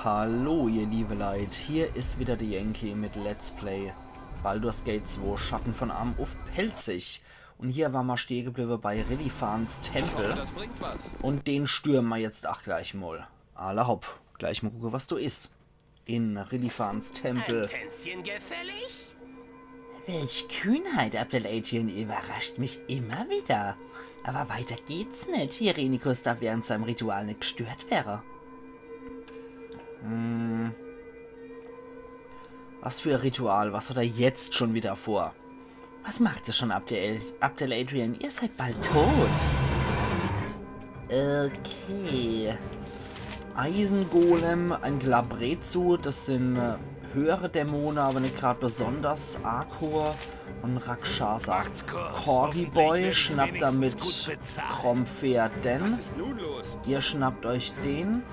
Hallo ihr liebe Leute, hier ist wieder der Yankee mit Let's Play Baldur's Gate 2 Schatten von Amn auf Pelzig. Und hier waren wir stehen geblieben bei Relifans Tempel. Und den stürmen wir jetzt auch gleich mal. Alle hopp, gleich mal gucken, was du isst. In Relifans Tempel. Ein Tänzchen gefällig? Welch Kühnheit, Adrian, überrascht mich immer wieder. Aber weiter geht's nicht. Hierenikus darf während seinem Ritual nicht gestört werden. Was für ein Ritual? Was hat er jetzt schon wieder vor? Was macht ihr schon, Adrian? Ihr seid bald tot. Okay. Eisengolem, ein Glabrezu, das sind höhere Dämonen, aber nicht gerade besonders. Arkor und Rakshasa. Corgi Boy schnappt damit Kromferden. Was ist nun los? Ihr schnappt euch den.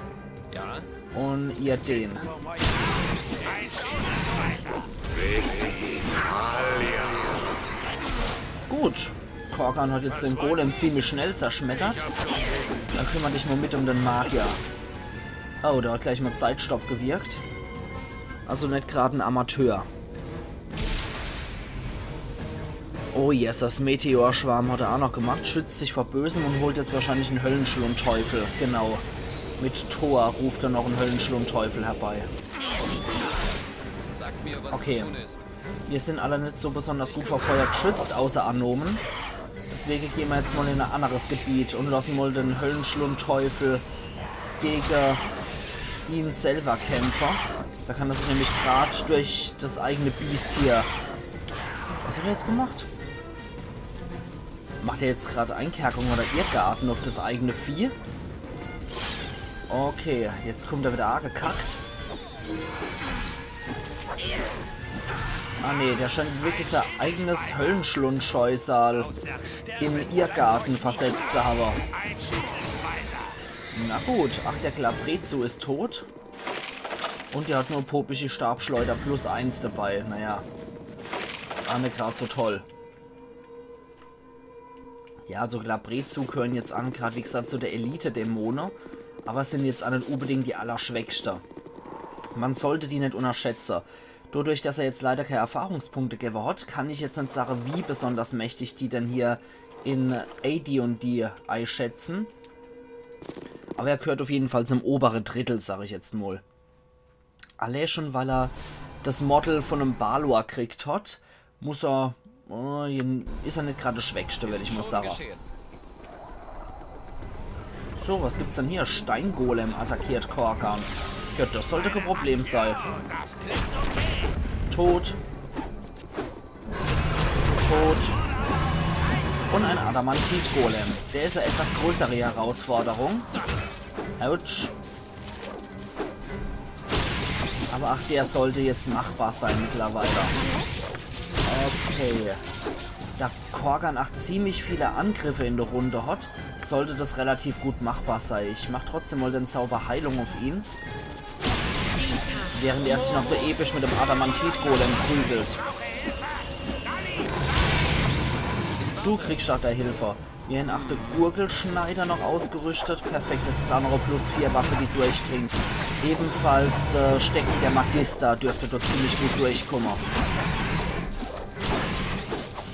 Ja? Und ihr den. Gut. Korgan hat jetzt den Golem ziemlich schnell zerschmettert. Dann kümmere dich mal mit um den Magier. Oh, da hat gleich mal Zeitstopp gewirkt. Also nicht gerade ein Amateur. Oh yes, das Meteorschwarm hat er auch noch gemacht. Schützt sich vor Bösem und holt jetzt wahrscheinlich einen Höllenschlundteufel. Genau. Mit Thor ruft er noch einen Höllenschlundteufel herbei. Sag mir, was Okay. zu tun ist. Wir sind alle nicht so besonders gut vor Feuer geschützt, außer Anomen. Deswegen gehen wir jetzt mal in ein anderes Gebiet und lassen mal den Höllenschlundteufel gegen ihn selber kämpfen. Da kann er sich nämlich gerade durch das eigene Biest hier... Was hat er jetzt gemacht? Macht er jetzt gerade Einkerkung oder Irrgarten auf das eigene Vieh? Okay, jetzt kommt er wieder angekackt. Ah ne, der scheint wirklich sein eigenes Höllenschlundscheusal in Irrgarten versetzt zu haben. Na gut, ach, der Glabrezu ist tot. Und der hat nur popische Stabschleuder plus 1 dabei. Naja, war nicht gerade so toll. Ja, also Glabrezu gehören jetzt an, gerade wie gesagt, zu der Elite-Dämonen. Aber es sind jetzt auch nicht unbedingt die Allerschwächsten. Man sollte die nicht unterschätzen. Dadurch, dass er jetzt leider keine Erfahrungspunkte gegeben hat, kann ich jetzt nicht sagen, wie besonders mächtig die denn hier in AD&D einschätzen. Aber er gehört auf jeden Fall zum oberen Drittel, sage ich jetzt mal. Allein schon, weil er das Model von einem Balor kriegt hat, muss er... ist er nicht gerade der Schwächste, würde ich mal sagen. So, was gibt's denn hier? Steingolem attackiert Korgan. Ja, das sollte kein Problem sein. Tot. Tot. Und ein Adamantit-Golem. Der ist eine etwas größere Herausforderung. Autsch. Aber ach, der sollte jetzt machbar sein mittlerweile. Okay. Da Korgan auch ziemlich viele Angriffe in der Runde hat, sollte das relativ gut machbar sein. Ich mache trotzdem mal den Zauber Heilung auf ihn. Während er sich noch so episch mit dem Adamantit-Golem prügelt. Du kriegst auch der Hilfe. Wir haben auch den Gurgelschneider noch ausgerüstet. Perfekt, das ist auch noch eine +4 Waffe, die durchdringt. Ebenfalls der Stecken der Magister dürfte dort ziemlich gut durchkommen.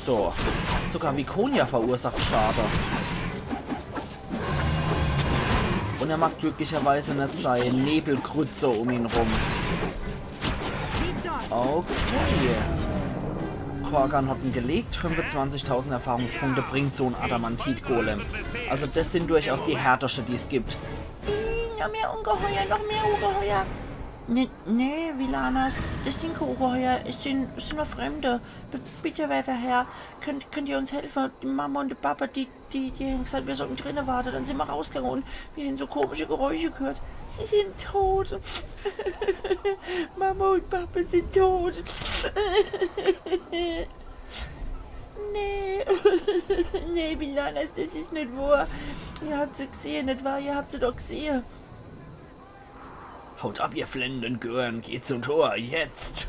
So, sogar Vikonia verursacht Schaden. Und er mag glücklicherweise nicht sein Nebelkrütze um ihn rum. Okay. Korgan hat ihn gelegt, 25.000 Erfahrungspunkte bringt so ein Adamantit-Golem. Also das sind durchaus die härtesten, die es gibt. Noch mehr Ungeheuer. Nee, Vilanas, das sind keine Ungeheuer, es sind nur Fremde. Bitte, werter Herr, könnt ihr uns helfen? Die Mama und die Papa, die haben gesagt, wir sollten drinnen warten. Dann sind wir rausgegangen und wir haben so komische Geräusche gehört. Sie sind tot. Mama und Papa sind tot. Nee. Nee, Vilanas, das ist nicht wahr. Ihr habt sie gesehen, nicht wahr? Ihr habt sie doch gesehen. Haut ab, ihr flennenden Gören, geht zum Tor, jetzt!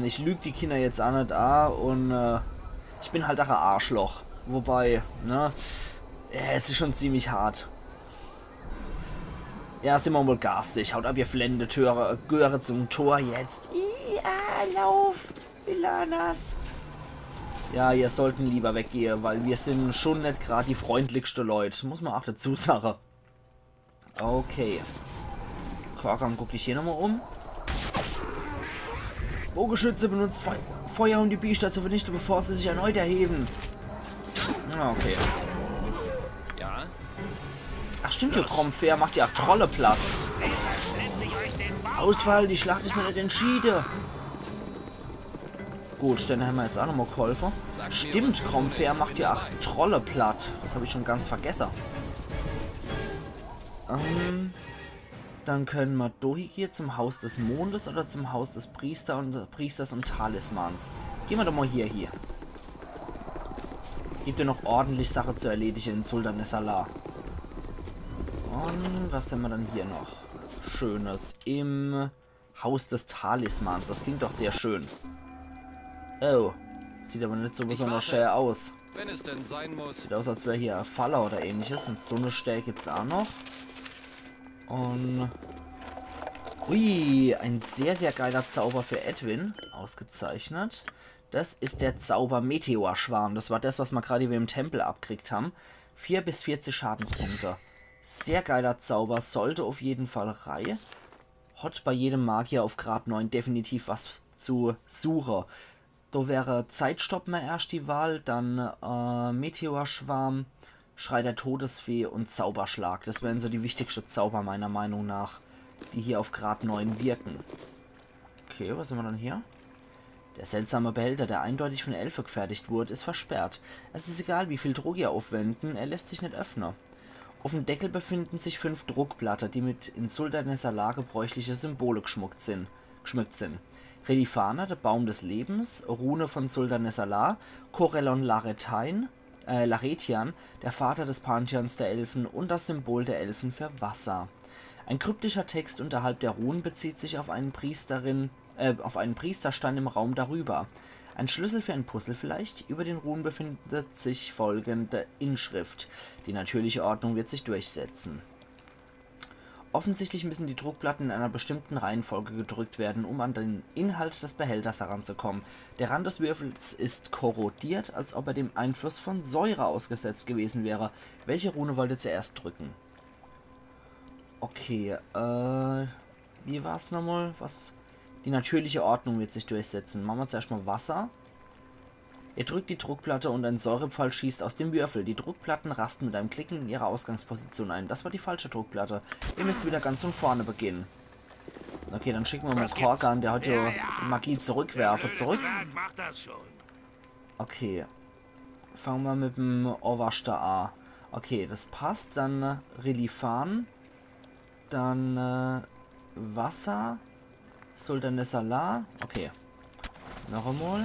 Ich lüge die Kinder jetzt auch nicht an und ich bin halt auch ein Arschloch. Wobei, ne, Ja, es ist schon ziemlich hart. Ja, sind wir wohl garstig. Haut ab, ihr flende Töre, Göre zum Tor jetzt. Lauf, Villanas. Ja, ihr sollten lieber weggehen, weil wir sind schon nicht gerade die freundlichste Leute. Muss man auch dazu sagen. Okay. Korkan, guck dich hier nochmal um. Bogenschütze benutzt Feuer, um die Biester zu vernichten, bevor sie sich erneut erheben. Ah, okay. Ja? Ach stimmt, Kromfair macht ja auch Trolle platt. Ausfall, die Schlacht ist noch nicht entschieden. Gut, dann haben wir jetzt auch nochmal geholfen. Stimmt, Kromfair macht ja auch Trolle platt. Das habe ich schon ganz vergessen. Dann können wir hier zum Haus des Mondes oder zum Haus des Priesters und Talismans. Gehen wir doch mal hier. Gibt ja noch ordentlich Sache zu erledigen in Sultan Nessalar. Und was haben wir dann hier noch? Schönes im Haus des Talismans. Das klingt doch sehr schön. Oh, sieht aber nicht so besonders schwer aus. Wenn es denn sein muss. Sieht aus, als wäre hier ein Faller oder ähnliches. Und so eine Stelle gibt es auch noch. Und... Ui, ein sehr, sehr geiler Zauber für Edwin. Ausgezeichnet. Das ist der Zauber Meteorschwarm. Das war das, was wir gerade im Tempel abgekriegt haben. 4 bis 40 Schadenspunkte. Sehr geiler Zauber. Sollte auf jeden Fall Reihe. Hat bei jedem Magier auf Grad 9 definitiv was zu suchen. Da wäre Zeitstopp mal erst die Wahl. Dann Meteorschwarm, Schrei der Todesfee und Zauberschlag. Das wären so die wichtigsten Zauber meiner Meinung nach, die hier auf Grad 9 wirken. Okay, was haben wir dann hier? Der seltsame Behälter, der eindeutig von Elfe gefertigt wurde, ist versperrt. Es ist egal, wie viel Druck ihr aufwenden, er lässt sich nicht öffnen. Auf dem Deckel befinden sich 5 Druckblätter, die mit in Sultan Nessalar gebräuchliche Symbole geschmückt sind. Relifana, der Baum des Lebens, Rune von Sultan Nessalar, Corellon Laretian, der Vater des Pantheons der Elfen und das Symbol der Elfen für Wasser. Ein kryptischer Text unterhalb der Runen bezieht sich auf einen Priesterstein im Raum darüber. Ein Schlüssel für ein Puzzle vielleicht? Über den Runen befindet sich folgende Inschrift. Die natürliche Ordnung wird sich durchsetzen. Offensichtlich müssen die Druckplatten in einer bestimmten Reihenfolge gedrückt werden, um an den Inhalt des Behälters heranzukommen. Der Rand des Würfels ist korrodiert, als ob er dem Einfluss von Säure ausgesetzt gewesen wäre. Welche Rune wollt ihr zuerst drücken? Okay, wie war es nochmal? Was? Die natürliche Ordnung wird sich durchsetzen. Machen wir zuerst mal Wasser. Ihr drückt die Druckplatte und ein Säurepfeil schießt aus dem Würfel. Die Druckplatten rasten mit einem Klicken in ihre Ausgangsposition ein. Das war die falsche Druckplatte. Ihr müsst wieder ganz von vorne beginnen. Okay, dann schicken wir mal Korkan, der heute Magie zurückwerfe, zurück. Okay. Fangen wir mit dem Orwashta an. Okay, das passt. Dann Relifan. Dann Wasser. Sultan Nessalar. Okay. Noch einmal.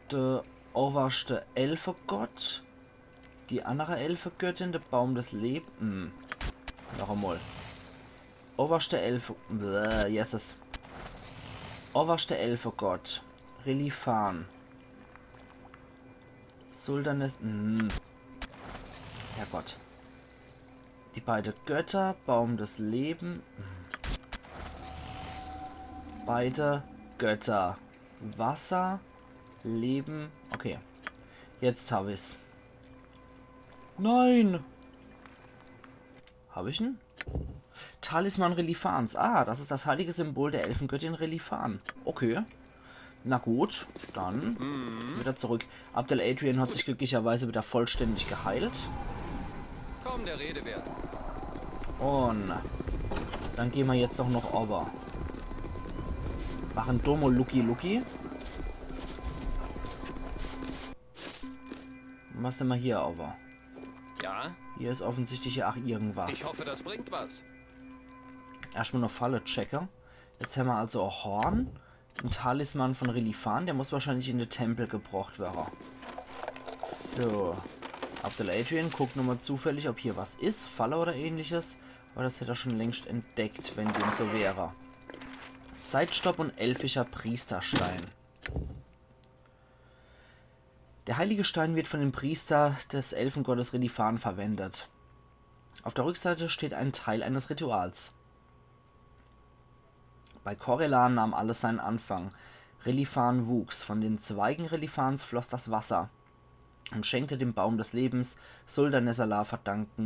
Der oberste Elfegott. Die andere Elfegöttin, der Baum des Lebens. Noch einmal. Oberste Jesus. Oberste Elfegott. Relifan. Sultan des... Herrgott. Die beiden Götter, Baum des Lebens. Beide Götter. Wasser, Leben. Okay. Jetzt habe ich's. Nein! Habe ich ihn? Talisman Relifans. Ah, das ist das heilige Symbol der Elfengöttin Relifan. Okay. Na gut, dann wieder zurück. Abdel Adrian hat sich glücklicherweise wieder vollständig geheilt. Kaum der Rede wert. Und dann gehen wir jetzt auch noch over. Machen Domo Lucky Lucky. Was sind wir hier over? Ja? Hier ist offensichtlich auch irgendwas. Ich hoffe, das bringt was. Erstmal noch Falle checker. Jetzt haben wir also ein Horn. Ein Talisman von Relifan. Der muss wahrscheinlich in den Tempel gebracht werden. So. Abdel Adrian guckt nochmal zufällig, ob hier was ist. Falle oder ähnliches. Aber das hätte er schon längst entdeckt, wenn dem so wäre. Zeitstopp und elfischer Priesterstein. Der heilige Stein wird von dem Priester des Elfengottes Relifan verwendet. Auf der Rückseite steht ein Teil eines Rituals. Bei Corellan nahm alles seinen Anfang. Relifan wuchs, von den Zweigen Relifans floss das Wasser und schenkte dem Baum des Lebens. Sultan Nessalar verdankt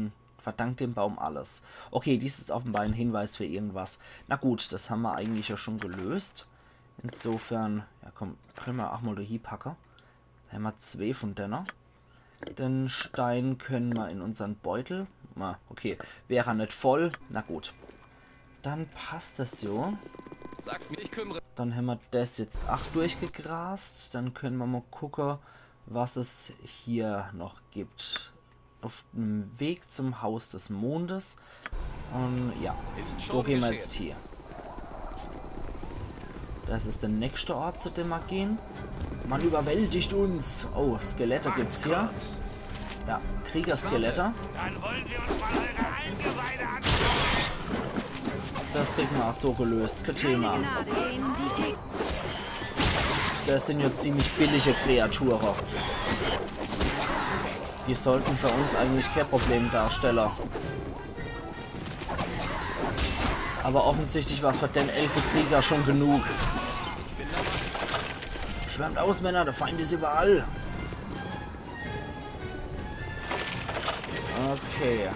dem Baum alles. Okay, dies ist offenbar ein Hinweis für irgendwas. Na gut, das haben wir eigentlich ja schon gelöst. Insofern, ja komm, können wir auch mal hier packen. Da haben wir 2 von denen. Den Stein können wir in unseren Beutel. Na, okay, wäre nicht voll. Na gut. Dann passt das so. Sagt mir, ich kümmere. Dann haben wir das jetzt 8 durchgegrast. Dann können wir mal gucken, was es hier noch gibt. Auf dem Weg zum Haus des Mondes. Und ja, Ist schon wo gehen wir geschehen. jetzt hier? Das ist der nächste Ort, zu dem wir gehen. Man überwältigt uns. Oh, Skelette gibt's hier. Ja, Kriegerskelette. Dann wollen wir uns mal eure Eingeweide anschauen. Das kriegen wir auch so gelöst. Kein Thema. Das sind ja ziemlich billige Kreaturen. Die sollten für uns eigentlich kein Problem darstellen. Aber offensichtlich war es für den Elfenkrieger schon genug. Schwärmt aus, Männer, der Feind ist überall. Okay.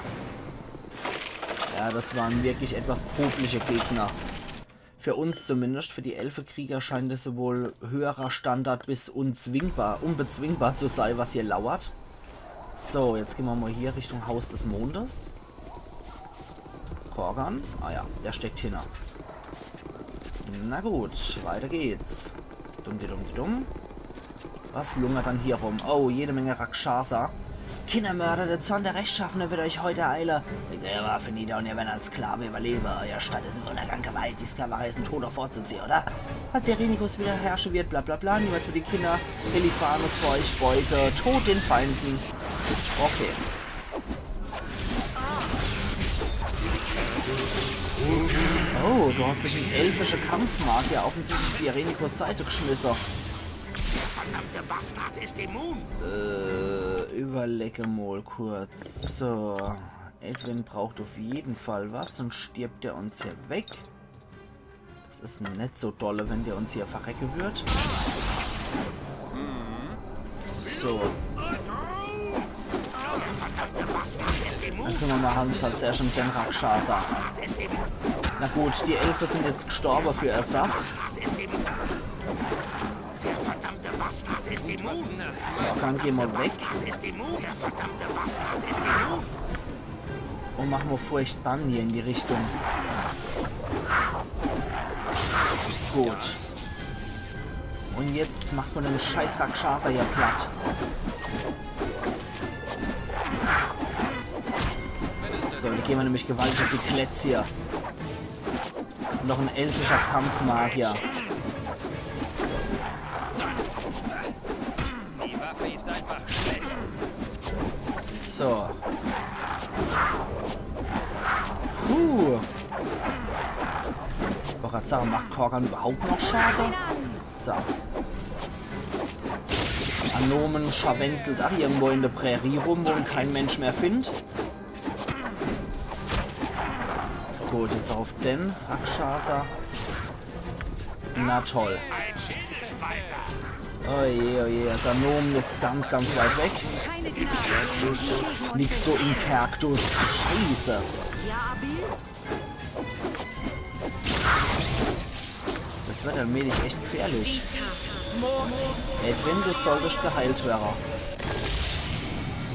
Ja, das waren wirklich etwas popliche Gegner. Für uns zumindest, für die Elfenkrieger scheint es wohl höherer Standard bis unbezwingbar zu sein, was hier lauert. So, jetzt gehen wir mal hier Richtung Haus des Mondes. Korgan. Ah ja, der steckt hinter. Na gut, weiter geht's. Dumm. Was lungert dann hier rum? Oh, jede Menge Rakshasa. Kindermörder, der Zorn der Rechtschaffene wird euch heute eilen. Legt eure Waffe nieder und ihr werdet als Sklave überleben. Euer Stadt ist im Untergang geweiht. Die Sklaverei ist ein Tod auf vorzuziehen, oder? Falls Irenicus wieder herrschen wird, bla bla bla. Niemals für die Kinder. Relifanus für euch Beuge. Tod den Feinden. Okay. Oh, da hat sich ein elfischer Kampfmagier offensichtlich die Irenicus Seite geschmissen. Verdammte Bastard ist immun. Überlecke mal kurz. So. Edwin braucht auf jeden Fall was, sonst stirbt er uns hier weg. Das ist nicht so dolle, wenn der uns hier verrecken wird. So. Dann können wir mal Hans als erst um den Rakshasa. Na gut, die Elfe sind jetzt gestorben für ihr Saft. Der verdammte Bastard ist immun. Ja, dann gehen wir weg Ist immun. Der verdammte Bastard ist immun. und machen wir furchtbar hier in die Richtung. Gut. Und jetzt macht man den scheiß Rakshasa hier platt. So, dann gehen wir nämlich gewaltig auf die Kletz hier. Noch ein elfischer Kampfmagier. Die Waffe ist einfach schlecht. So. Puh. Ich wollte gerade sagen, macht Korgan überhaupt noch Schaden? So. Anomen scharwenzelt auch irgendwo in der Prärie rum, wo ihn kein Mensch mehr findet. Gut, jetzt auf den Rakshasa. Na toll. Oje, das Anomen ist ganz weit weg. Liegst du im Kaktus? Scheiße. Das wird allmählich echt gefährlich. Edwin, du solltest geheilt werden.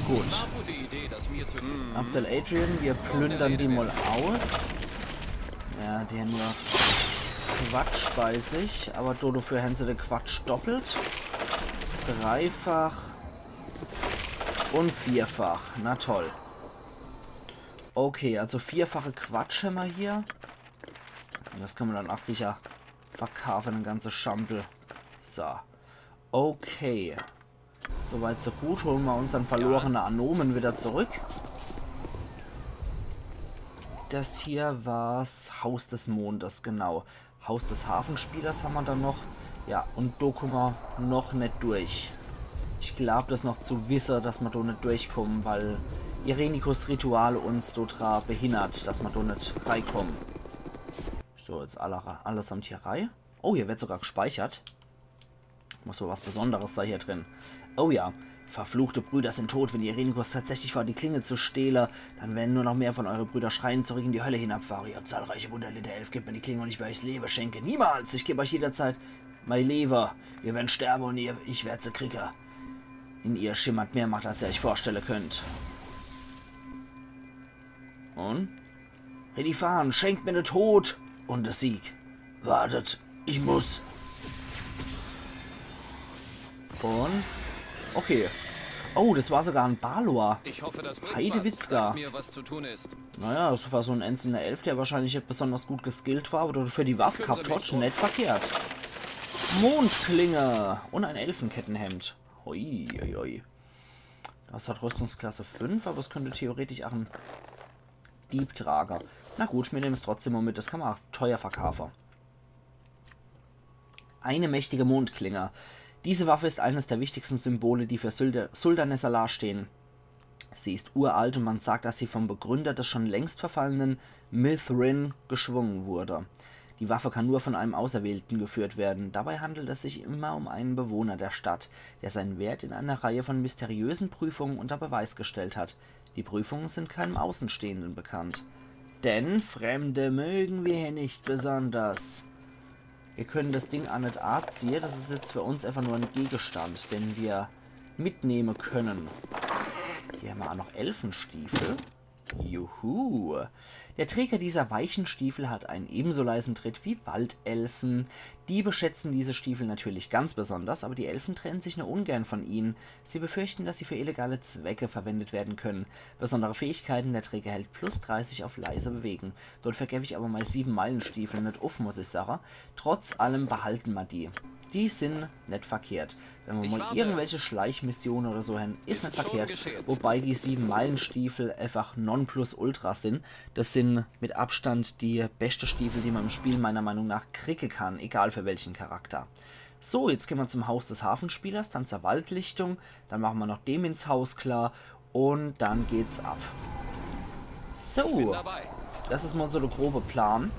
Gut. Gute Idee, dass mir zu... Abdel Adrian, wir plündern die mal aus. Ja, die haben ja Quatsch bei sich, aber Dodo für Hänse den Quatsch doppelt. Dreifach und vierfach. Na toll. Okay, also vierfache Quatsch haben wir hier. Das kann man dann auch sicher verkaufen, ein ganzes Schampel. So. Okay. Soweit so gut. Holen wir unseren verlorenen Anomen wieder zurück. Das hier war's Haus des Mondes, genau. Haus des Hafenspielers haben wir dann noch. Ja, und Dokuma noch nicht durch. Ich glaube, das noch zu wissen, dass wir da nicht durchkommen, weil Irenicus Ritual uns dort behindert, dass wir da nicht reinkommen. So, jetzt allesamt hier rein. Oh, hier wird sogar gespeichert. Muss wohl was Besonderes sein hier drin. Oh ja. Verfluchte Brüder sind tot. Wenn Irenicus tatsächlich vor, die Klinge zu stehlen, dann werden nur noch mehr von euren Brüdern schreien zurück in die Hölle hinabfahren. Ihr habt zahlreiche Wunder der Elf, gebt mir die Klinge und ich werde euch das Leben schenken. Niemals! Ich gebe euch jederzeit mein Leben. Ihr werdet sterben und ich werde sie kriegen. In ihr schimmert mehr Macht, als ihr euch vorstellen könnt. Und? Redifan, schenkt mir den Tod und den Sieg. Wartet, ich muss. Und? Okay. Oh, das war sogar ein Balor. Ich hoffe, das bringt Heidewitzka. was. Mir, was zu tun ist. Naja, das war so ein einzelner Elf, der wahrscheinlich nicht besonders gut geskillt war, aber für die Waffe gehabt hat, nicht verkehrt. Mondklinge und ein Elfenkettenhemd. Hui, hui, hui. Das hat Rüstungsklasse 5, aber es könnte theoretisch auch ein Diebtrager. Na gut, wir nehmen es trotzdem mal mit, das kann man auch teuer verkaufen. Eine mächtige Mondklinge. Diese Waffe ist eines der wichtigsten Symbole, die für Suldanesalar stehen. Sie ist uralt und man sagt, dass sie vom Begründer des schon längst verfallenen Mithrin geschwungen wurde. Die Waffe kann nur von einem Auserwählten geführt werden. Dabei handelt es sich immer um einen Bewohner der Stadt, der seinen Wert in einer Reihe von mysteriösen Prüfungen unter Beweis gestellt hat. Die Prüfungen sind keinem Außenstehenden bekannt. Denn Fremde mögen wir hier nicht besonders. Wir können das Ding an nicht anziehen, das ist jetzt für uns einfach nur ein Gegenstand, den wir mitnehmen können. Hier haben wir auch noch Elfenstiefel. Juhu. Der Träger dieser weichen Stiefel hat einen ebenso leisen Tritt wie Waldelfen. Die beschätzen diese Stiefel natürlich ganz besonders, aber die Elfen trennen sich nur ungern von ihnen. Sie befürchten, dass sie für illegale Zwecke verwendet werden können. Besondere Fähigkeiten, der Träger hält plus 30 auf leise bewegen. Dort vergebe ich aber mal 7 Meilenstiefel nicht auf, muss ich sagen. Trotz allem behalten wir die. Die sind nicht verkehrt. Wenn wir mal irgendwelche Schleichmissionen oder so haben, ist nicht verkehrt. Wobei die 7 Meilenstiefel einfach Nonplusultra sind. Das sind mit Abstand die beste Stiefel, die man im Spiel meiner Meinung nach kriegen kann, egal für welchen Charakter. So, jetzt gehen wir zum Haus des Hafenspielers, dann zur Waldlichtung, dann machen wir noch dem ins Haus klar und dann geht's ab. So, das ist mal so der grobe Plan.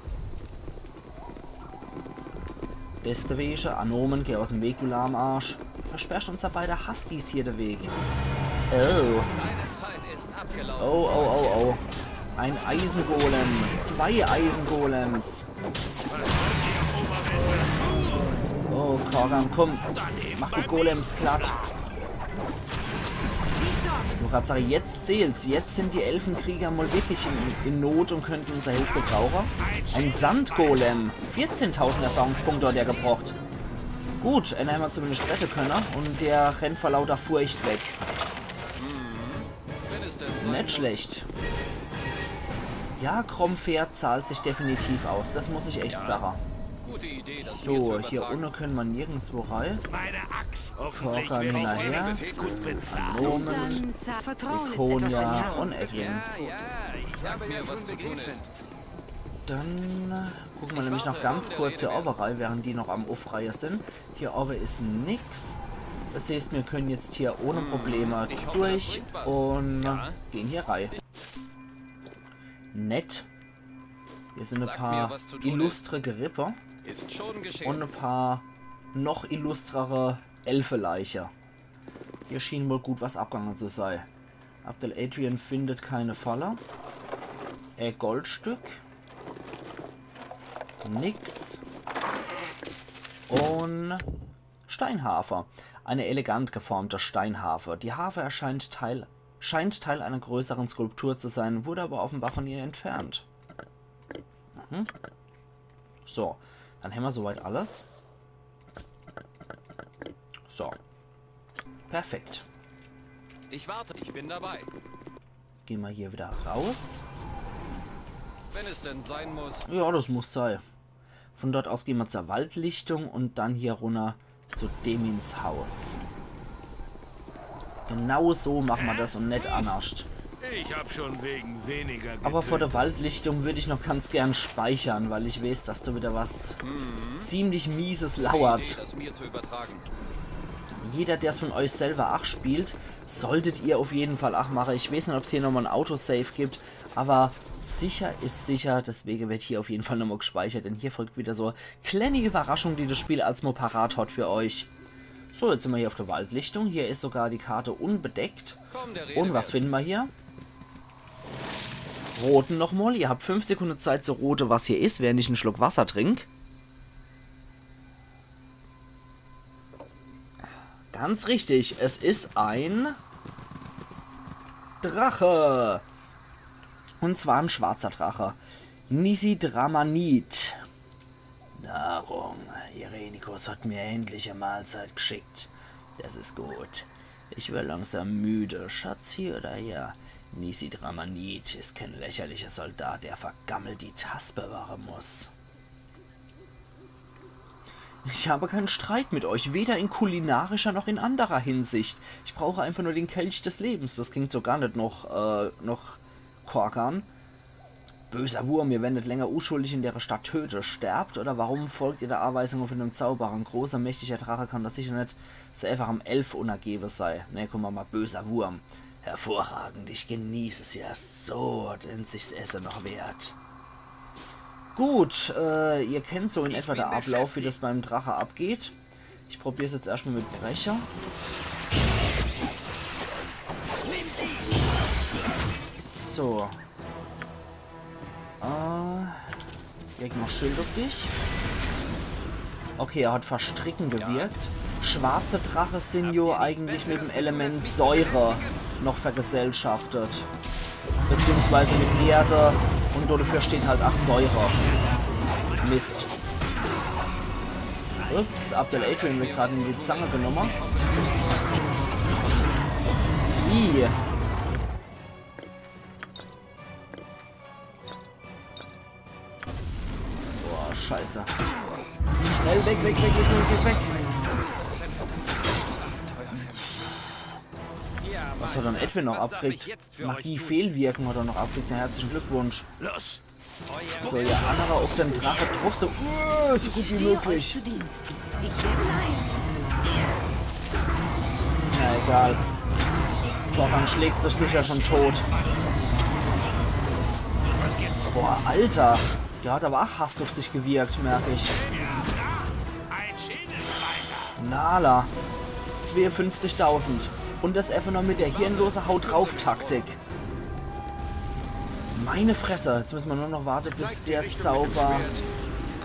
Beste Wege, Anomen, geh aus dem Weg, du Lahmarsch. Versperrst uns dabei, der Hastis hier der Weg. Oh. Deine Zeit ist abgelaufen. Oh, oh, oh, oh. Ein Eisengolem. 2 Eisengolems. Oh, Korgan, komm. Mach die Golems platt. Du gerade sage, jetzt zählt's. Jetzt sind die Elfenkrieger mal wirklich in Not und könnten unsere Hilfe gebrauchen. Ein Sandgolem. 14.000 Erfahrungspunkte hat er gebraucht. Gut, einen haben wir zumindest retten können und der rennt vor lauter Furcht weg. Nicht schlecht. Ja, Kromfair zahlt sich definitiv aus. Das muss ich echt sagen. Gute Idee, das So, hier unten können wir nirgendwo rein. Meine Axt. Korkan hinterher. Anomen, Ikonia und Edwin. Sag mir, was zu tun ist. Dann gucken wir nämlich noch ganz kurz hier oben rein, während die noch am Aufreihen sind. Hier oben ist nix. Das heißt, wir können jetzt hier ohne Probleme durch und gehen hier rein. Nett. Hier sind ein paar illustre Gerippe Ist schon geschehen. und ein paar noch illustrere Elfeleiche. Hier schien wohl gut was abgegangen zu sein. Abdel Adrian findet keine Falle. Goldstück. Nix. Und Steinhafer. Eine elegant geformte Steinhafer. Die Hafer scheint Teil einer größeren Skulptur zu sein, wurde aber offenbar von ihr entfernt. So, dann haben wir soweit alles. So. Perfekt. Ich warte, ich bin dabei. Gehen wir hier wieder raus. Wenn es denn sein muss. Ja, das muss sein. Von dort aus gehen wir zur Waldlichtung und dann hier runter zu Demins Haus. Genau so machen wir das und nicht anders. Ich hab schon wegen weniger getötet. Aber vor der Waldlichtung würde ich noch ganz gern speichern, weil ich weiß, dass da wieder was ziemlich Mieses lauert. Idee, das mir zu übertragen. Jeder, der es von euch selber auch spielt, solltet ihr auf jeden Fall auch machen. Ich weiß nicht, ob es hier nochmal ein Autosave gibt, aber sicher ist sicher, deswegen wird hier auf jeden Fall nochmal gespeichert, denn hier folgt wieder so eine kleine Überraschung, die das Spiel als mal parat hat für euch. So, jetzt sind wir hier auf der Waldlichtung. Hier ist sogar die Karte unbedeckt. Komm, der Rede Und was wert. finden wir hier? Roten nochmal. Ihr habt 5 Sekunden Zeit zu rote, was hier ist, während ich einen Schluck Wasser trinke. Ganz richtig, es ist ein Drache. Und zwar ein schwarzer Drache. Nisidramanit. Nahrung. Irenicus hat mir endlich eine Mahlzeit geschickt. Das ist gut. Ich werde langsam müde. Schatz, hier oder hier. Nisidramanit ist kein lächerlicher Soldat, der vergammelt die Tasse bewahren muss. Ich habe keinen Streit mit euch, weder in kulinarischer noch in anderer Hinsicht. Ich brauche einfach nur den Kelch des Lebens. Das klingt so gar nicht noch Korkan. Böser Wurm, ihr werdet länger unschuldig in der Stadt töte, sterbt, oder warum folgt ihr der Anweisung von einem Zauberer? Ein großer, mächtiger Drache kann das sicher nicht so einfach am Elf unergeben sei. Ne, guck mal, böser Wurm. Hervorragend, ich genieße es ja so, denn sich's Essen noch wert. Gut, ihr kennt so in etwa den Ablauf, wie das beim Drache abgeht. Ich probiere es jetzt erstmal mit Brecher. So. Leg noch Schild auf dich. Okay, er hat Verstricken gewirkt. Schwarze Drache sind ja eigentlich mit dem Element Säure noch vergesellschaftet. Beziehungsweise mit Erde. Und dafür steht halt auch Säure. Mist. Ups, Abdel Adrian wird gerade in die Zange genommen. Ih. Boah, scheiße. Schnell weg, weg, weg, weg, weg, weg. Was hat dann Edwin noch abkriegt? Magie fehlwirken hat er noch abkriegt. Na, herzlichen Glückwunsch. Los! So, ja, andere auf den Drache drauf, so, so gut wie möglich. Na, egal. Korkan schlägt sich sicher schon tot. Boah, Alter. Der hat aber auch Hass auf sich gewirkt, merke ich. Ein Schädelschweiner! Nala. 52.000. Und das einfach noch mit der hirnlose Haut drauf Taktik. Meine Fresse. Jetzt müssen wir nur noch warten, bis der Zauber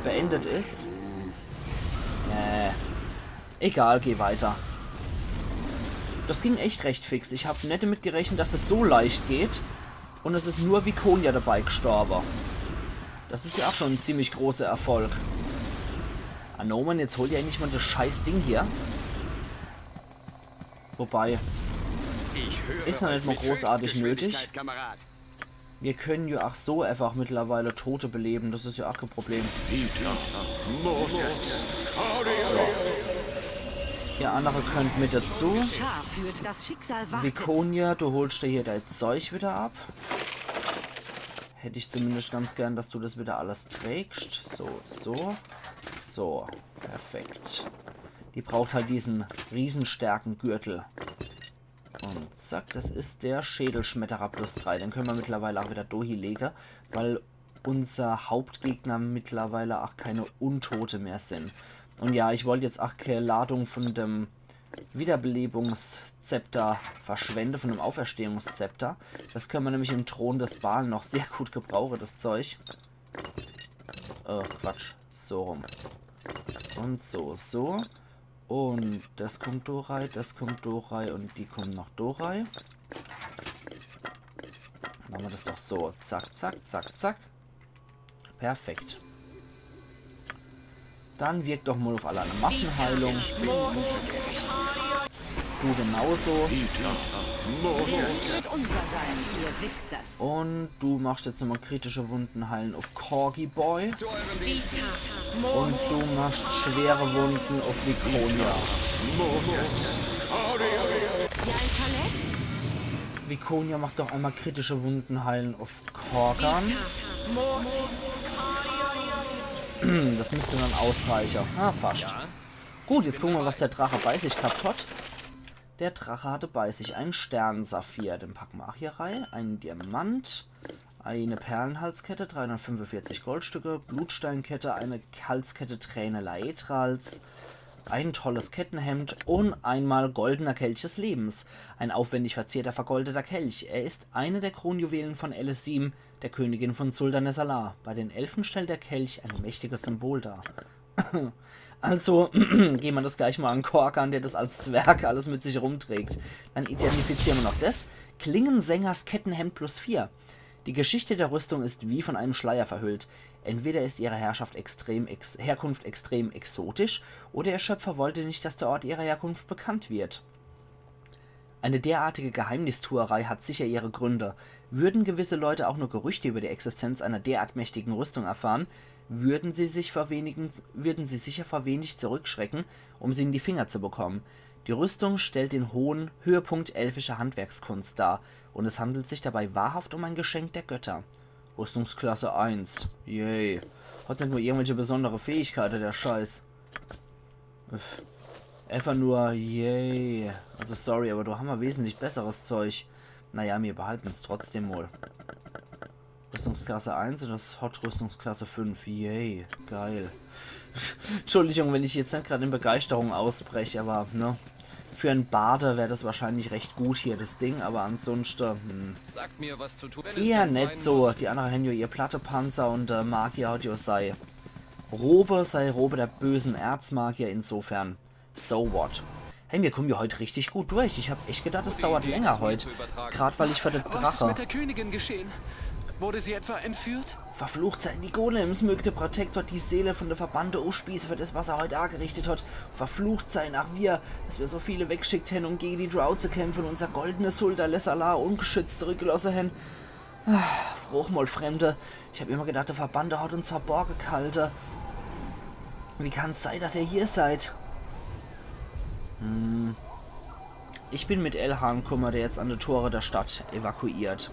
beendet ist. Egal, geh weiter. Das ging echt recht fix. Ich habe nicht damit gerechnet, dass es so leicht geht. Und es ist nur Vikonia dabei gestorben. Das ist ja auch schon ein ziemlich großer Erfolg. Anoman, jetzt hol dir endlich mal das scheiß Ding hier. Wobei, ist noch nicht mal großartig nötig. Wir können ja auch so einfach mittlerweile Tote beleben. Das ist ja auch kein Problem. So. Ihr andere könnt mit dazu. Vikonia, du holst dir hier dein Zeug wieder ab. Hätte ich zumindest ganz gern, dass du das wieder alles trägst. So, so, so. Perfekt. Die braucht halt diesen riesenstarken Gürtel. Und zack, das ist der Schädelschmetterer plus 3. Den können wir mittlerweile auch wieder Dohi legen, weil unser Hauptgegner mittlerweile auch keine Untote mehr sind. Und ja, ich wollte jetzt auch keine Ladung von dem Wiederbelebungszepter verschwenden, von dem Auferstehungszepter. Das können wir nämlich im Thron des Baal noch sehr gut gebrauchen, das Zeug. Quatsch. So rum. Und so, so. Und das kommt Dorei, das kommt Dorei und die kommen noch Dorei. Machen wir das doch so. Zack, zack, zack, zack. Perfekt. Dann wirkt doch mal auf alle eine Massenheilung. Du genauso. Und du machst jetzt nochmal kritische Wunden heilen auf Corgi Boy. Und du machst schwere Wunden auf Vikonia. Vikonia macht doch einmal kritische Wunden heilen auf Korkan. Das müsste dann ausreichen. Ah, fast. Gut, jetzt gucken wir, was der Drache bei sich gehabt hat. Der Drache hatte bei sich einen Sternsaphir, den packen wir auch hier rein, einen Diamant, eine Perlenhalskette, 345 Goldstücke, Blutsteinkette, eine Halskette Träne Laetrals, ein tolles Kettenhemd und einmal goldener Kelch des Lebens, ein aufwendig verzierter vergoldeter Kelch. Er ist eine der Kronjuwelen von Elesim, der Königin von Sultanesalar. Bei den Elfen stellt der Kelch ein mächtiges Symbol dar. Also, gehen wir das gleich mal an Kork an, der das als Zwerg alles mit sich rumträgt. Dann identifizieren wir noch das. Klingensängers Kettenhemd +4. Die Geschichte der Rüstung ist wie von einem Schleier verhüllt. Entweder ist ihre Herkunft extrem exotisch, oder ihr Schöpfer wollte nicht, dass der Ort ihrer Herkunft bekannt wird. Eine derartige Geheimnistuerei hat sicher ihre Gründe. Würden gewisse Leute auch nur Gerüchte über die Existenz einer derart mächtigen Rüstung erfahren, würden sie sicher vor wenig zurückschrecken, um sie in die Finger zu bekommen. Die Rüstung stellt den hohen Höhepunkt elfischer Handwerkskunst dar, und es handelt sich dabei wahrhaft um ein Geschenk der Götter. Rüstungsklasse 1. Yay. Hat nicht nur irgendwelche besondere Fähigkeiten, der Scheiß. Einfach nur, yay. Also sorry, aber da haben wir wesentlich besseres Zeug. Naja, wir behalten es trotzdem wohl. Rüstungsklasse 1 und das Hot Rüstungsklasse 5. Yay, geil. Entschuldigung, wenn ich jetzt nicht gerade in Begeisterung ausbreche, aber ne, für einen Bade wäre das wahrscheinlich recht gut hier, das Ding, aber ansonsten, Sagt mir, was zu tun, wenn eher es denn nicht sein so. muss. Die anderen haben ja ihr Plattepanzer und Magier hat ja sei Robe der bösen Erzmagier, insofern, so what. Hey, wir kommen ja heute richtig gut durch. Ich habe echt gedacht, es dauert Idee, länger das mir heute. zu übertragen. Gerade weil ich für den Was ist Drache. mit der Königin geschehen? Wurde sie etwa entführt? Verflucht sein die Golems, möge der Protektor die Seele von der Verbannte ausspießen für das, was er heute angerichtet hat. Verflucht sein, ach wir, dass wir so viele weggeschickt haben, um gegen die Drow zu kämpfen und unser goldenes Sultanesalar ungeschützt zurückgelassen haben. Froch mal, Fremde. Ich habe immer gedacht, der Verbannte hat uns verborgen gehalten. Wie kann es sein, dass ihr hier seid? Ich bin mit Elhan Kummer, der jetzt an die Tore der Stadt evakuiert.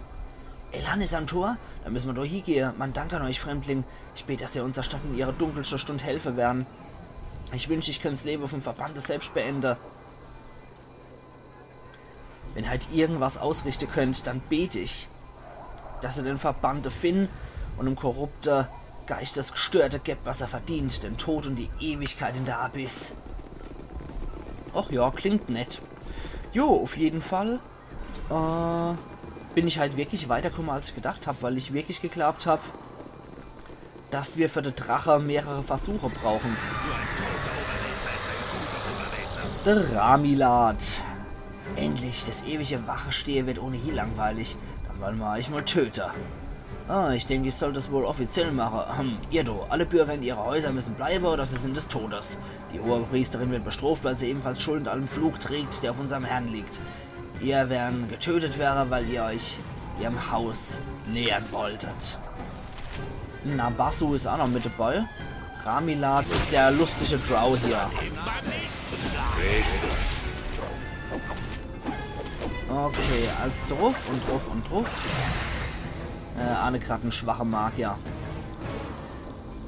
Elhan ist am Tor? Dann müssen wir doch hingehen. Man danke an euch, Fremdling. Ich bete, dass ihr unserer Stadt in ihrer dunkelsten Stunde helfen werden. Ich wünsche, ich könnte das Leben vom Verband selbst beenden. Wenn halt irgendwas ausrichten könnt, dann bete ich, dass ihr den Verband finden und dem korrupte, geistesgestörte gebt, was er verdient, den Tod und die Ewigkeit in der Abyss. Och ja, klingt nett. Jo, auf jeden Fall bin ich halt wirklich weitergekommen, als ich gedacht habe, weil ich wirklich geglaubt habe, dass wir für den Drache mehrere Versuche brauchen. Der Ramilat. Endlich, das ewige Wachestehe wird ohnehin langweilig. Dann wollen wir euch mal töten. Ich denke, ich soll das wohl offiziell machen. Irdo, alle Bürger in ihre Häuser müssen bleiben oder sie sind des Todes. Die Hohepriesterin wird bestraft, weil sie ebenfalls Schuld an allem Fluch trägt, der auf unserem Herrn liegt. Ihr werden getötet wäre, weil ihr euch ihrem Haus nähern wolltet. Nabasu ist auch noch mit dabei. Ramilat ist der lustige Drow hier. Okay, als drauf und drauf und drauf. Ahne gerade einen schwachen Magier.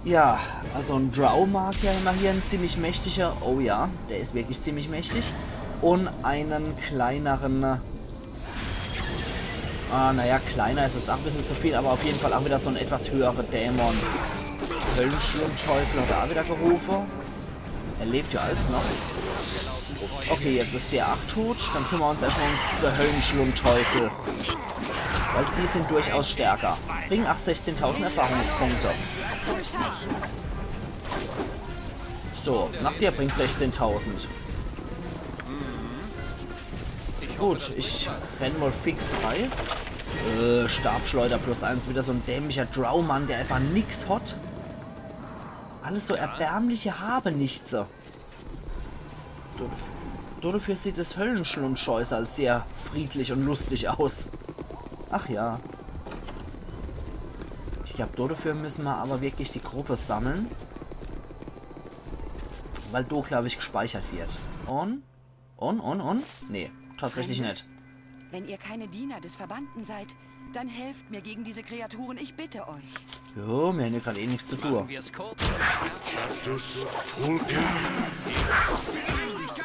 Ja, also ein Drow-Magier immer hier, ein ziemlich mächtiger. Oh ja, der ist wirklich ziemlich mächtig. Und einen kleineren. Naja, kleiner ist jetzt auch ein bisschen zu viel, aber auf jeden Fall auch wieder so ein etwas höherer Dämon. Höllenschlundteufel hat er auch wieder gerufen. Er lebt ja als noch. Okay, jetzt ist der auch tot. Dann kümmern wir uns erstmal um den Höllenschlundteufel. Weil die sind durchaus stärker. Bringen auch 16.000 Erfahrungspunkte. So, nach dir bringt 16.000. Gut, ich renne mal fix rein. Stabschleuder +1, wieder so ein dämlicher Drow-Mann, der einfach nix hat. Alles so erbärmliche Habenichtse. Dafür sieht das Höllenschlundscheußer als sehr friedlich und lustig aus. Ach ja. Ich glaube, dafür müssen wir aber wirklich die Gruppe sammeln. Weil do, glaube ich, gespeichert wird. Und? Nee, tatsächlich nicht. Wenn ihr keine Diener des Verbannten seid, dann helft mir gegen diese Kreaturen, ich bitte euch. Jo, wir haben hier gerade eh nichts zu Machen tun. wir es kurz und schmerzlos.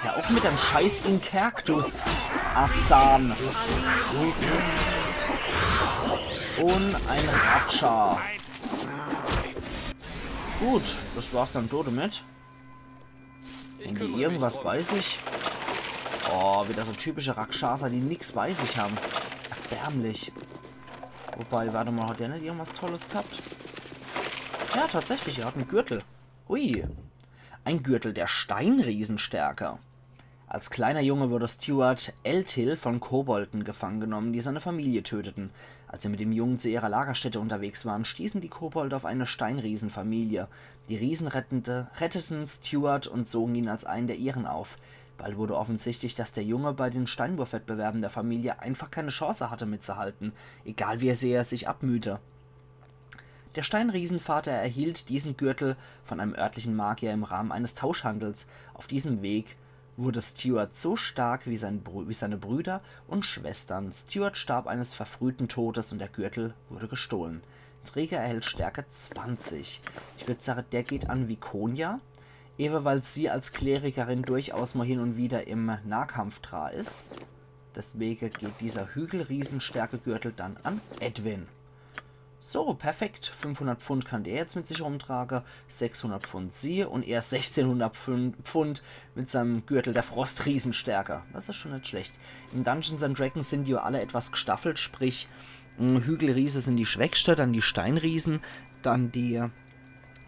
Ja, auch mit dem scheiß Inkerctus. Azan. Und ein Raksha. Gut, das war's dann tot damit. Haben die irgendwas bei sich? Oh, wieder so typische Rakshasa, die nichts bei sich haben. Erbärmlich. Wobei, warte mal, hat der nicht irgendwas Tolles gehabt? Ja, tatsächlich, er hat einen Gürtel. Ui. Ein Gürtel der Steinriesenstärker. Als kleiner Junge wurde Stuart Eltil von Kobolden gefangen genommen, die seine Familie töteten. Als sie mit dem Jungen zu ihrer Lagerstätte unterwegs waren, stießen die Kobolde auf eine Steinriesenfamilie. Die Riesen retteten Stuart und sogen ihn als einen der ihren auf. Bald wurde offensichtlich, dass der Junge bei den Steinwurfwettbewerben der Familie einfach keine Chance hatte mitzuhalten, egal wie sehr er sich abmühte. Der Steinriesenvater erhielt diesen Gürtel von einem örtlichen Magier im Rahmen eines Tauschhandels. Auf diesem Weg wurde Stuart so stark wie seine Brüder und Schwestern. Stuart starb eines verfrühten Todes und der Gürtel wurde gestohlen. Träger erhält Stärke 20. Ich würde sagen, der geht an Viconia. Eben weil sie als Klerikerin durchaus mal hin und wieder im Nahkampf dran ist. Deswegen geht dieser Hügelriesenstärke-Gürtel dann an Edwin. So, perfekt. 500 Pfund kann der jetzt mit sich rumtragen, 600 Pfund sie und er 1600 Pfund mit seinem Gürtel der Frostriesenstärker. Das ist schon nicht schlecht. Im Dungeons & Dragons sind die alle etwas gestaffelt, sprich Hügelriese sind die Schwächste, dann die Steinriesen, dann die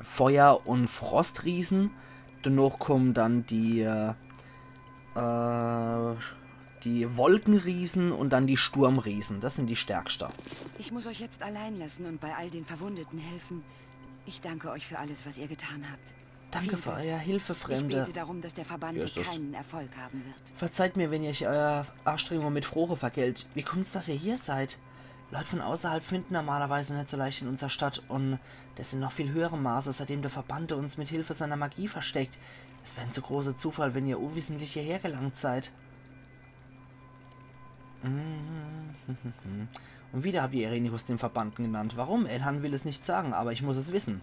Feuer- und Frostriesen. Danach kommen dann die Wolkenriesen und dann die Sturmriesen. Das sind die stärksten. Ich muss euch jetzt allein lassen und bei all den Verwundeten helfen. Ich danke euch für alles, was ihr getan habt. Danke für eure Hilfe, Ich Fremde. bete darum, dass der Verband Jesus. keinen Erfolg haben wird. Verzeiht mir, wenn ihr euch euer Anstrengung mit Frohe vergelt. Wie kommt's, dass ihr hier seid? Leute von außerhalb finden normalerweise nicht so leicht in unserer Stadt und das in noch viel höherem Maße, seitdem der Verband uns mit Hilfe seiner Magie versteckt. Es wäre ein zu großer Zufall, wenn ihr unwissentlich hierher gelangt seid. Und wieder habt ihr Irenicus den Verbannten genannt. Warum? Elhan will es nicht sagen, aber ich muss es wissen.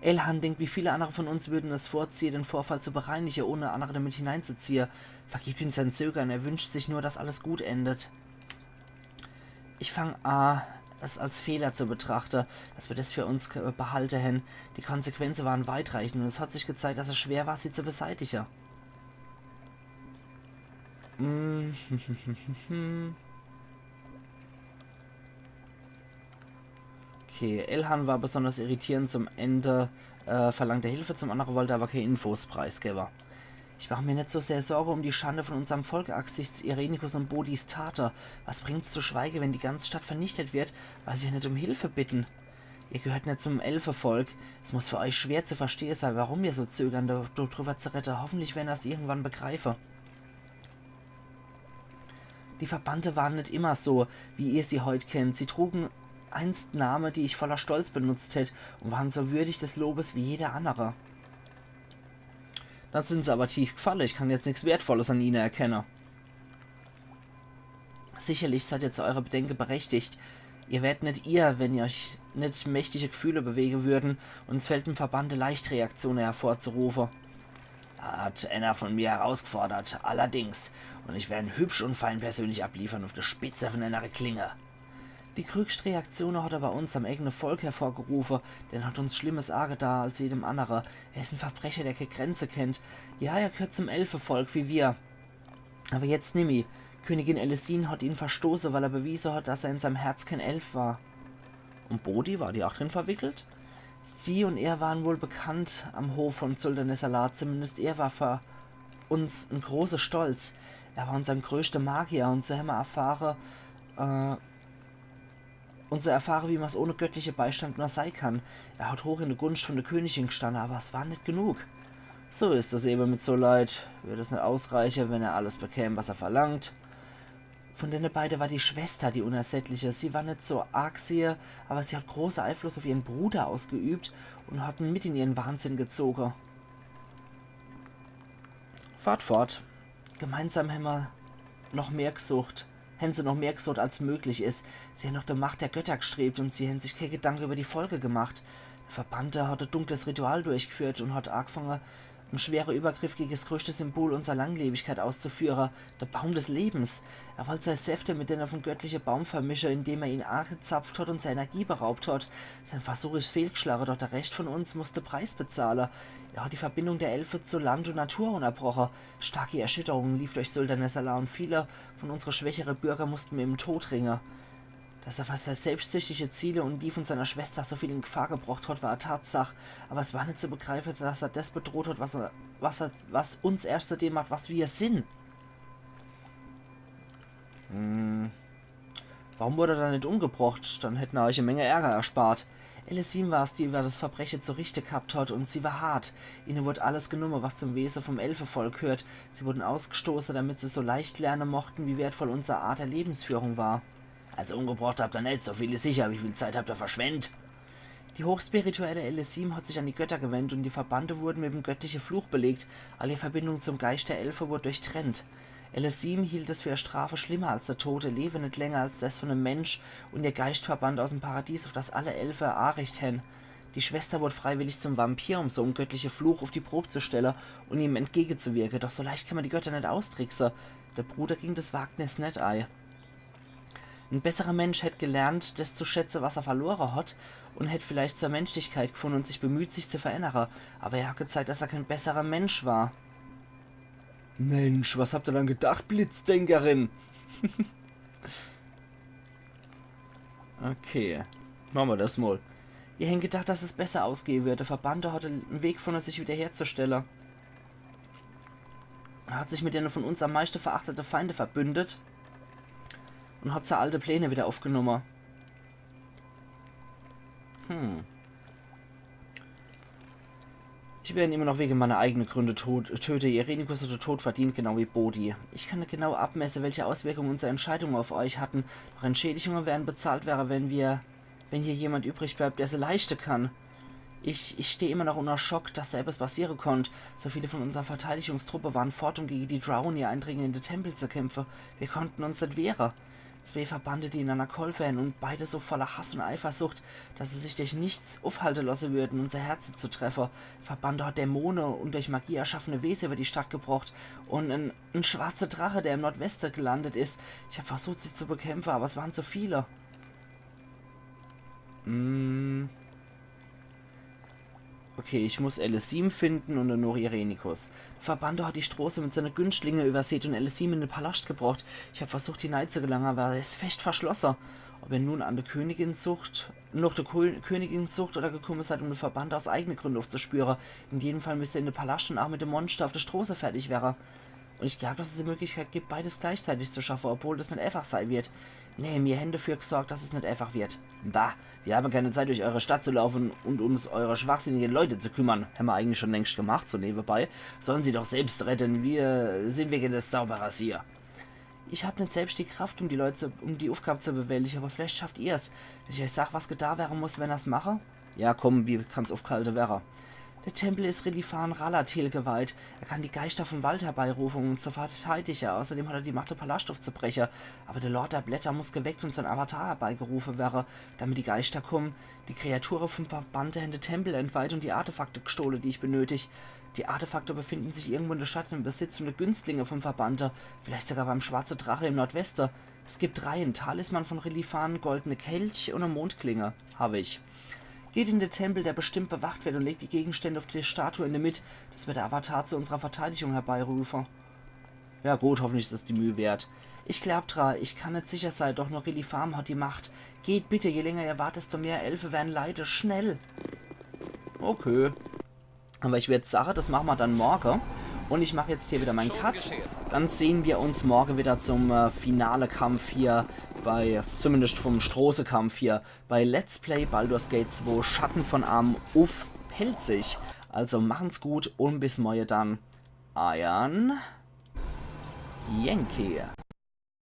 Elhan denkt, wie viele andere von uns würden es vorziehen, den Vorfall zu bereinigen, ohne andere damit hineinzuziehen. Vergibt ihm sein Zögern, er wünscht sich nur, dass alles gut endet. Ich fange an, es als Fehler zu betrachten, dass wir das für uns behalten haben. Die Konsequenzen waren weitreichend und es hat sich gezeigt, dass es schwer war, sie zu beseitigen. Okay, Elhan war besonders irritierend zum Ende, verlangte Hilfe, zum anderen wollte aber keine Infos preisgeben. Ich mache mir nicht so sehr Sorge um die Schande von unserem Volk angesichts Irenicus und Bodhis Tater. Was bringt's zu Schweige, wenn die ganze Stadt vernichtet wird, weil wir nicht um Hilfe bitten? Ihr gehört nicht zum Elfenvolk. Es muss für euch schwer zu verstehen sein, warum ihr so zögern, darüber zu retten. Hoffentlich werden das irgendwann begreifen. Die Verbannte waren nicht immer so, wie ihr sie heute kennt. Sie trugen einst Namen, die ich voller Stolz benutzt hätte, und waren so würdig des Lobes wie jeder andere. Dann sind sie aber tief gefallen. Ich kann jetzt nichts Wertvolles an ihnen erkennen. Sicherlich seid ihr zu eurer Bedenken berechtigt. Ihr wärt nicht ihr, wenn ihr euch nicht mächtige Gefühle bewegen würden, und es fällt dem Verbande leicht, Reaktionen hervorzurufen. Hat einer von mir herausgefordert, allerdings, und ich werde ihn hübsch und fein persönlich abliefern auf der Spitze von einer Klinge. Die krügste Reaktion hat er bei uns am eigenen Volk hervorgerufen, denn hat uns Schlimmes arger da als jedem anderen. Er ist ein Verbrecher, der keine Grenze kennt. Ja, er gehört zum Elfenvolk wie wir. Aber jetzt Nimi. Königin Elisine hat ihn verstoßen, weil er bewiesen hat, dass er in seinem Herz kein Elf war. Und Bodhi, war die auch drin verwickelt? Sie und er waren wohl bekannt am Hof von Sultanesala, zumindest er war für uns ein großer Stolz. Er war unser größter Magier und so haben wir erfahren, wie man es ohne göttliche Beistand nur sein kann. Er hat hoch in der Gunst von der Königin gestanden, aber es war nicht genug. So ist das eben mit so Leid. Würde es nicht ausreichen, wenn er alles bekäme, was er verlangt. Von denen beiden war die Schwester die Unersättliche. Sie war nicht so arg sehr, aber sie hat großen Einfluss auf ihren Bruder ausgeübt und hat ihn mit in ihren Wahnsinn gezogen. Fahrt fort. Gemeinsam haben wir noch mehr gesucht. Hätten sie noch mehr gesucht, als möglich ist. Sie haben nach der Macht der Götter gestrebt und sie haben sich keine Gedanken über die Folge gemacht. Der Verbannte hat ein dunkles Ritual durchgeführt und hat angefangen, einen schweren Übergriff gegen das größte Symbol unserer Langlebigkeit auszuführen, der Baum des Lebens. Er wollte seine Säfte mit denen vom göttlichen Baum vermischen, indem er ihn angezapft hat und seine Energie beraubt hat. Sein Versuch ist fehlgeschlagen, doch der Rest von uns musste Preis bezahlen. Er hat die Verbindung der Elfe zu Land und Natur unterbrochen. Starke Erschütterungen lief durch Sultanessala und viele von unseren schwächeren Bürgern mussten mit dem Tod ringen. Dass er fast seine selbstsüchtige Ziele und die von seiner Schwester so viel in Gefahr gebracht hat, war eine Tatsache. Aber es war nicht zu begreifen, dass er das bedroht hat, was uns erst zu dem macht, was wir sind. Warum wurde er dann nicht umgebracht? Dann hätten wir euch eine Menge Ärger erspart. Elysim war es, die über das Verbrechen zu richten gehabt hat, und sie war hart. Ihnen wurde alles genommen, was zum Wesen vom Elfenvolk gehört. Sie wurden ausgestoßen, damit sie so leicht lernen mochten, wie wertvoll unsere Art der Lebensführung war. Also umgebracht habt ihr nicht, so viel ist sicher, wie viel Zeit habt ihr verschwendet? Die hochspirituelle Elysim hat sich an die Götter gewendet und die Verbannte wurden mit dem göttlichen Fluch belegt. Alle Verbindung zum Geist der Elfe wurde durchtrennt. Elysim hielt es für eine Strafe schlimmer als der Tote, lebe nicht länger als das von einem Mensch und ihr Geist verbannt aus dem Paradies, auf das alle Elfe Anrecht haben. Die Schwester wurde freiwillig zum Vampir, um so einen göttlichen Fluch auf die Probe zu stellen und ihm entgegenzuwirken, doch so leicht kann man die Götter nicht austricksen. Der Bruder ging das Wagnis nicht ein. Ein besserer Mensch hätte gelernt, das zu schätzen, was er verloren hat, und hätte vielleicht zur Menschlichkeit gefunden und sich bemüht, sich zu verändern. Aber er hat gezeigt, dass er kein besserer Mensch war. Mensch, was habt ihr dann gedacht, Blitzdenkerin? Okay, machen wir das mal. Ihr hättet gedacht, dass es besser ausgehen würde. Der Verbannte hatte einen Weg von sich wiederherzustellen. Er hat sich mit denen von uns am meisten verachteten Feinde verbündet und hat seine alte Pläne wieder aufgenommen. Ich werde immer noch wegen meiner eigenen Gründe töte. Irenicus hat den Tod verdient, genau wie Bodhi. Ich kann nicht genau abmessen, welche Auswirkungen unsere Entscheidungen auf euch hatten. Doch Entschädigungen werden bezahlt werden, wenn hier jemand übrig bleibt, der sie leisten kann. Ich stehe immer noch unter Schock, dass da etwas passieren konnte. So viele von unserer Verteidigungstruppe waren fort, um gegen die Drownee eindringen in den Tempel zu kämpfen. Wir konnten uns nicht wehren. 2 Verbannte, die ineinander geholfen und beide so voller Hass und Eifersucht, dass sie sich durch nichts aufhalten lassen würden, unser Herzen zu treffen. Verbannte hat Dämonen und durch Magie erschaffene Wesen über die Stadt gebracht und ein schwarzer Drache, der im Nordwesten gelandet ist. Ich habe versucht, sie zu bekämpfen, aber es waren zu viele. Okay, ich muss Elysim finden und dann noch Irenicus. Der Verbannte hat die Straße mit seinen Günstlingen übersät und Elysim in den Palast gebracht. Ich habe versucht, die Neid zu gelangen, aber er ist fest verschlossen. Ob er nun an der Königinzucht oder gekommen seid, um den Verband aus eigenen Gründen aufzuspüren. In jedem Fall müsste er in den Palast und auch mit dem Monster auf der Straße fertig werden. Und ich glaube, dass es die Möglichkeit gibt, beides gleichzeitig zu schaffen, obwohl das nicht einfach sein wird. Nee, mir Hände dafür gesorgt, dass es nicht einfach wird. Bah, wir haben keine Zeit, durch eure Stadt zu laufen und uns eure schwachsinnigen Leute zu kümmern. Haben wir eigentlich schon längst gemacht, so nebenbei. Sollen sie doch selbst retten, wir sind wegen des Zauberers hier. Ich habe nicht selbst die Kraft, um die Aufgabe zu bewältigen, aber vielleicht schafft ihr es. Wenn ich euch sage, was getan werden muss, wenn er es mache? Ja, komm, wie kann's aufgehalten werden? Der Tempel ist Relifan Ralatil geweiht. Er kann die Geister vom Wald herbeirufen und uns zu verteidigen. Außerdem hat er die Macht, den Palast aufzubrechen. Aber der Lord der Blätter muss geweckt und sein Avatar herbeigerufen werden, damit die Geister kommen. Die Kreaturen vom Verband haben den Tempel entweiht und die Artefakte gestohlen, die ich benötige. Die Artefakte befinden sich irgendwo in der Stadt im Besitz von den Günstlinge vom Verbannte. Vielleicht sogar beim Schwarzen Drache im Nordwesten. Es gibt 3, ein Talisman von Relifan, goldene Kelch und eine Mondklinge. Habe ich. Geht in den Tempel, der bestimmt bewacht wird, und legt die Gegenstände auf die Statue in der Mitte, dass wir der Avatar zu unserer Verteidigung herbeirufen. Ja gut, hoffentlich ist es die Mühe wert. Ich glaub dran, ich kann nicht sicher sein, doch nur Relifan hat die Macht. Geht bitte, je länger ihr wartet, desto mehr Elfe werden leiden. Schnell! Okay. Aber ich werde sagen, das machen wir dann morgen. Und ich mache jetzt hier wieder meinen Cut. Dann sehen wir uns morgen wieder zum finale Kampf hier zumindest vom Straßenkampf hier, bei Let's Play Baldur's Gate 2 Schatten von Arm auf Pelzig. Also machen's gut und bis morgen dann. Euer Yankee.